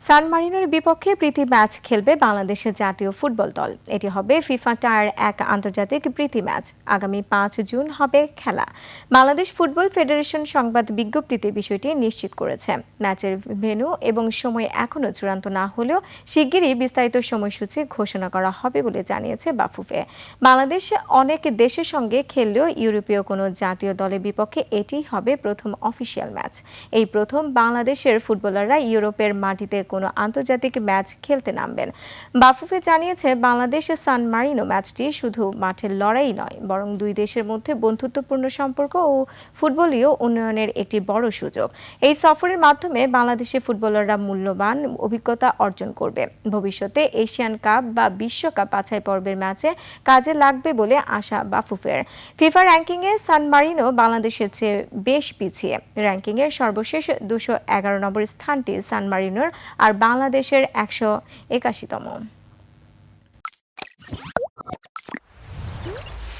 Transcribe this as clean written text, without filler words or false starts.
সান মারিনোর বিপক্ষে প্রীতি ম্যাচ খেলবে বাংলাদেশের জাতীয় ফুটবল দল। এটি হবে ফিফা টায়ার 1 আন্তর্জাতিক প্রীতি ম্যাচ। আগামী 5 জুন হবে খেলা। বাংলাদেশ ফুটবল ফেডারেশন সংবাদ বিজ্ঞপ্তিতে বিষয়টি নিশ্চিত করেছে। ম্যাচের ভেন্যু এবং সময় এখনও চূড়ান্ত না হলেও শিগগিরই বিস্তারিত সময়সূচি ঘোষণা করা হবে বলে জানিয়েছে বাফুফে। বাংলাদেশ অনেক দেশের সঙ্গে খেললেও ইউরোপীয় কোনো জাতীয় দলের বিপক্ষে এটিই হবে প্রথম অফিসিয়াল ম্যাচ। এই প্রথম বাংলাদেশের ফুটবলাররা ইউরোপের মাটিতে কোনো আন্তর্জাতিক ম্যাচ খেলতে নামবেন। বাফুফে জানিয়েছে, বাংলাদেশ সান মারিনো ম্যাচটি শুধু মাঠের লড়াই নয়, বরং দুই দেশের মধ্যে বন্ধুত্বপূর্ণ সম্পর্ক ও ফুটবলীয় উন্নয়নের একটি বড় সুযোগ। এই সফরের মাধ্যমে বাংলাদেশের ফুটবলাররা মূল্যবান অভিজ্ঞতা অর্জন করবে। ভবিষ্যতে এশিয়ান কাপ বা বিশ্বকাপ বাছাই পর্বের ম্যাচে কাজে লাগবে বলে আশা বাফুফের। ফিফা র্যাঙ্কিংয়ে সান মারিনো বাংলাদেশের চেয়ে বেশ পিছিয়ে। র্যাঙ্কিংয়ের সর্বশেষ 211 নম্বর স্থানটি সান মারিনোর আর বাংলাদেশের 181তম।